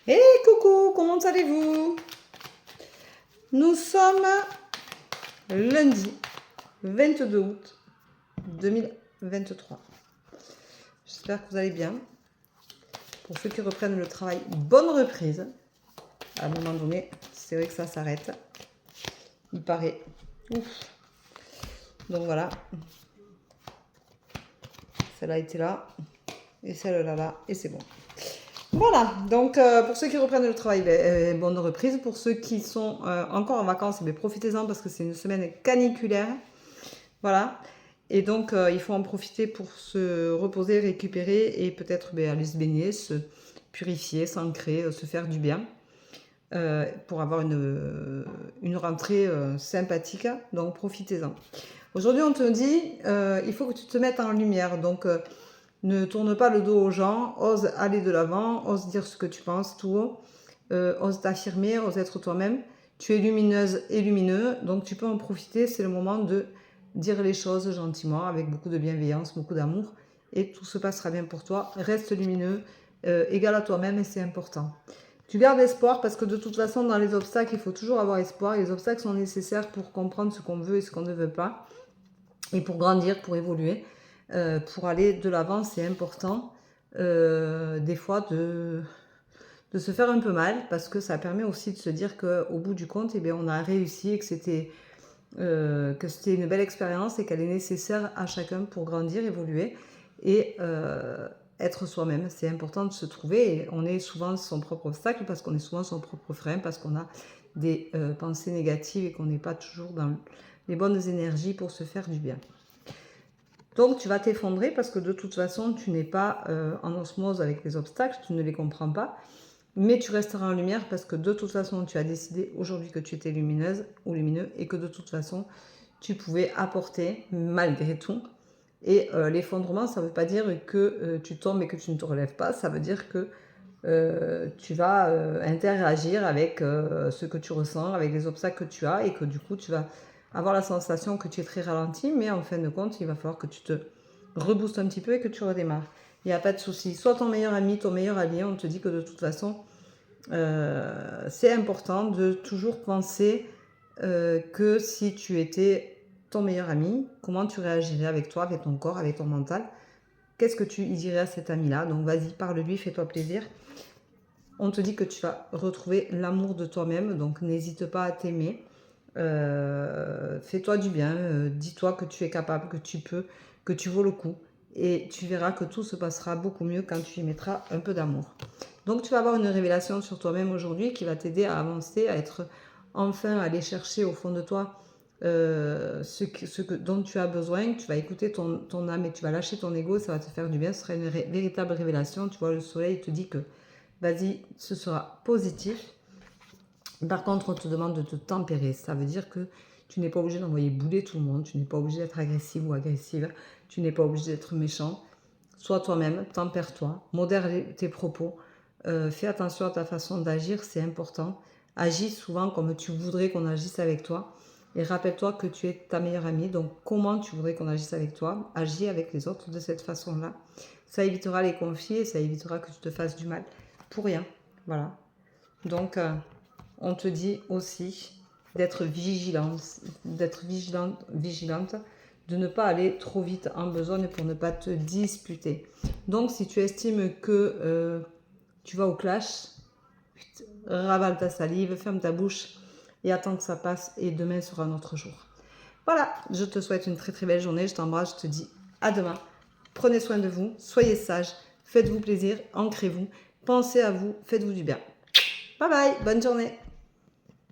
Et coucou, comment allez-vous? Nous sommes lundi 22 août 2023. J'espère que vous allez bien. Pour ceux qui reprennent le travail, bonne reprise. À un moment donné, c'est vrai que ça s'arrête. Il paraît. Ouf. Donc voilà. Celle-là était là. Et celle-là là. Et c'est bon. Voilà, donc pour ceux qui reprennent le travail, bonne reprise. Pour ceux qui sont encore en vacances, profitez-en parce que c'est une semaine caniculaire. Voilà, et donc il faut en profiter pour se reposer, récupérer et peut-être aller se baigner, se purifier, s'ancrer, se faire du bien pour avoir une rentrée sympathique. Donc profitez-en. Aujourd'hui, on te dit, il faut que tu te mettes en lumière. Donc ne tourne pas le dos aux gens, ose aller de l'avant, ose dire ce que tu penses tout haut, ose t'affirmer, ose être toi-même. Tu es lumineuse et lumineux, donc tu peux en profiter, c'est le moment de dire les choses gentiment, avec beaucoup de bienveillance, beaucoup d'amour, et tout se passera bien pour toi. Reste lumineux, égal à toi-même, et c'est important. Tu gardes espoir, parce que de toute façon, dans les obstacles, il faut toujours avoir espoir. Les obstacles sont nécessaires pour comprendre ce qu'on veut et ce qu'on ne veut pas, et pour grandir, pour évoluer. Pour aller de l'avant, c'est important des fois de se faire un peu mal, parce que ça permet aussi de se dire qu'au bout du compte, on a réussi et que c'était une belle expérience et qu'elle est nécessaire à chacun pour grandir, évoluer et être soi-même. C'est important de se trouver, et on est souvent son propre obstacle parce qu'on est souvent son propre frein, parce qu'on a des pensées négatives et qu'on n'est pas toujours dans les bonnes énergies pour se faire du bien. Donc tu vas t'effondrer parce que de toute façon tu n'es pas en osmose avec les obstacles, tu ne les comprends pas, mais tu resteras en lumière parce que de toute façon tu as décidé aujourd'hui que tu étais lumineuse ou lumineux et que de toute façon tu pouvais apporter malgré tout. Et l'effondrement, ça ne veut pas dire que tu tombes et que tu ne te relèves pas, ça veut dire que tu vas interagir avec ce que tu ressens, avec les obstacles que tu as, et que du coup tu vas avoir la sensation que tu es très ralenti, mais en fin de compte, il va falloir que tu te reboostes un petit peu et que tu redémarres. Il n'y a pas de souci. Soit ton meilleur ami, ton meilleur allié, on te dit que de toute façon, c'est important de toujours penser que si tu étais ton meilleur ami, comment tu réagirais avec toi, avec ton corps, avec ton mental. Qu'est-ce que tu y dirais à cet ami-là? Donc vas-y, parle-lui, fais-toi plaisir. On te dit que tu vas retrouver l'amour de toi-même, donc n'hésite pas à t'aimer. Fais-toi du bien, dis-toi que tu es capable, que tu peux, que tu vaux le coup, et tu verras que tout se passera beaucoup mieux quand tu y mettras un peu d'amour. Donc tu vas avoir une révélation sur toi-même aujourd'hui qui va t'aider à avancer, à être enfin, aller chercher au fond de toi dont tu as besoin. Tu vas écouter ton âme et tu vas lâcher ton ego, ça va te faire du bien, ce sera une véritable révélation. Tu vois, le soleil te dit que vas-y, ce sera positif. Par contre, on te demande de te tempérer. Ça veut dire que tu n'es pas obligé d'envoyer bouler tout le monde. Tu n'es pas obligé d'être agressive ou agressive. Tu n'es pas obligé d'être méchant. Sois toi-même, tempère-toi, modère tes propos. Fais attention à ta façon d'agir, c'est important. Agis souvent comme tu voudrais qu'on agisse avec toi. Et rappelle-toi que tu es ta meilleure amie. Donc, comment tu voudrais qu'on agisse avec toi? Agis avec les autres de cette façon-là. Ça évitera les conflits et ça évitera que tu te fasses du mal pour rien. Voilà. Donc, on te dit aussi d'être vigilante, de ne pas aller trop vite en besogne pour ne pas te disputer. Donc, si tu estimes que tu vas au clash, ravale ta salive, ferme ta bouche et attends que ça passe, et demain sera un autre jour. Voilà, je te souhaite une très très belle journée, je t'embrasse, je te dis à demain. Prenez soin de vous, soyez sages, faites-vous plaisir, ancrez-vous, pensez à vous, faites-vous du bien. Bye bye, bonne journée.